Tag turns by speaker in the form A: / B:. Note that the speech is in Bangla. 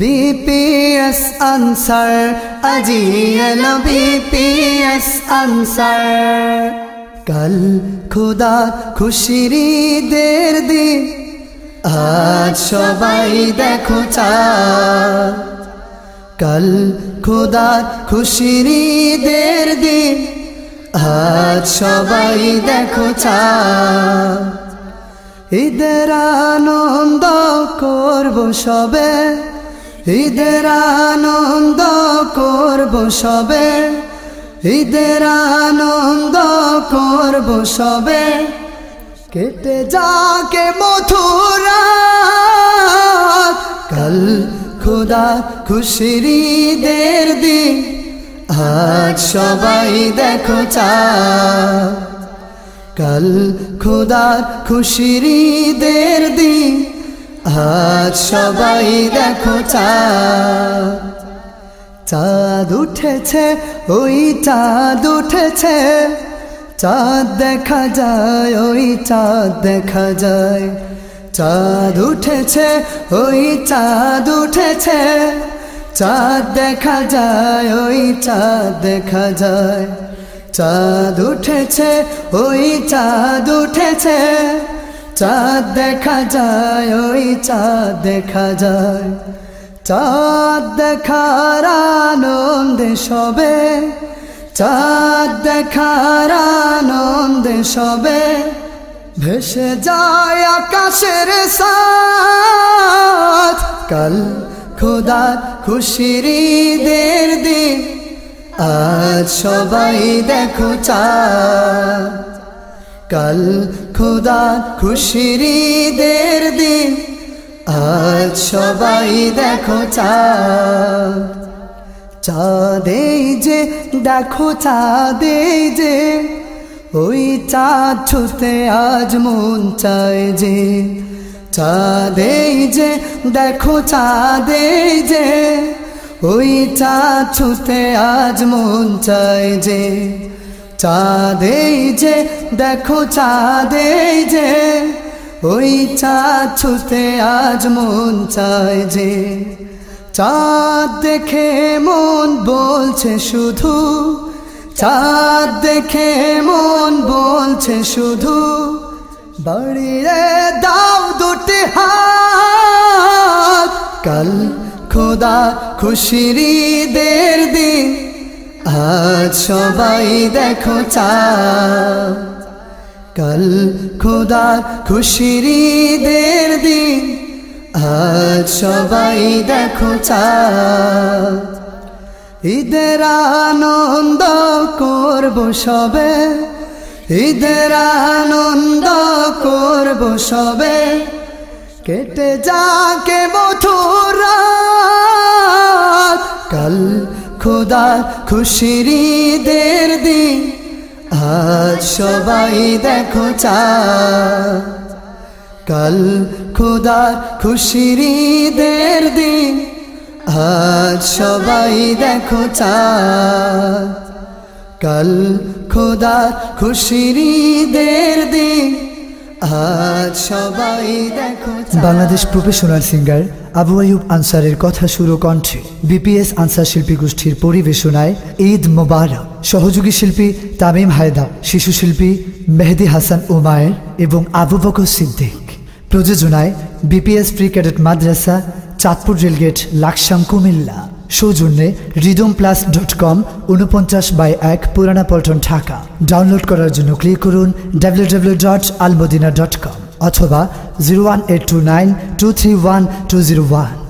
A: BPS answer আজি এলো BPS answer কাল খোদা খুশির ঈদের দিন আজ সবাই দেখো চাঁদ কাল খোদা খুশির ঈদের দিন আজ সবাই দেখো চাঁদ ঈদের আনন্দ করব সবে ঈদের আনন্দ করব সবে ঈদের আনন্দ করব সবে কেটে যাকে মধুর রাত কাল খোদা খুশির ঈদের দিন আজ সবাই দেখো চাঁদ কাল খোদা খুশির ঈদের দিন আজ সবাই দেখো চাঁদ চাঁদ উঠেছে ওই চাঁদ উঠেছে চাঁদ দেখা যায় ওই চাঁদ দেখা যায় চাঁদ উঠেছে ওই চাঁদ উঠেছে চাঁদ দেখা যায় ওই চাঁদ দেখা যায় চাঁদ উঠেছে ওই চাঁদ উঠেছে চাঁদ দেখা যায় ওই চাঁদ দেখা যায় চাঁদ দেখার আনন্দে সবে চাঁদ দেখার আনন্দে সবে ভেসে যায় আকাশের সাথ কাল খোদা খুশির ঈদের দিন আজ সবাই দেখো চাঁদ কাল খোদা খুশির ঈদের দিন আজ সবাই দেখো চাঁদ চাঁদ এই যে দেখো চাঁদ এই যে ওই চাঁদ ছুতে আজ মন চায় যে চাঁদ এই যে দেখো চাঁদ এই যে ওই চাঁদ ছুতে আজ মন চায় যে চাঁদ এই যে দেখো চাঁদ এই যে ওই চাঁদ ছুতে আজ মন চায় যে চাঁদ দেখে মন বলছে শুধু চাঁদ দেখে মন বলছে শুধু বাড়িয়ে দাও দুটি হাত কাল খোদা খুশির ঈদের দিন আজ সবাই দেখো চাঁদ কাল খোদা খুশির ঈদের দিন আজ সবাই দেখো চাঁদ ঈদের আনন্দ করব সবে ঈদের আনন্দ করব সবে কেটে যাকে মধুর রাত কাল খোদা খুশির ঈদের দিন আজ সবাই দেখো চাঁদ কাল খোদা খুশির ঈদের দিন আজ সবাই দেখো চাঁদ কাল খোদা খুশির ঈদের দিন আজ সবাই দেখো চাঁদ।
B: বাংলাদেশ প্রফেশনাল সিঙ্গার আবু আইয়ুব আনসারের কথা সুর কণ্ঠে বিপিএস আনসার শিল্পী গোষ্ঠীর পরিবেশনায় ঈদ মোবারক। সহযোগী শিল্পী তামিম হায়দার, শিশু শিল্পী মেহেদি হাসান উমায়ের এবং আবু বকর সিদ্দিক। প্রযোজনায় বিপিএস প্রি ক্যাডেট মাদ্রাসা, চাঁদপুর রেলগেট, লাকসাম, কুমিল্লা। সৌজন্যে রিদমপ্লাস.com 49/1 পুরানা পল্টন, ঢাকা। ডাউনলোড করার জন্য ক্লিক করুন www.almodina.com অথবা 01829231201।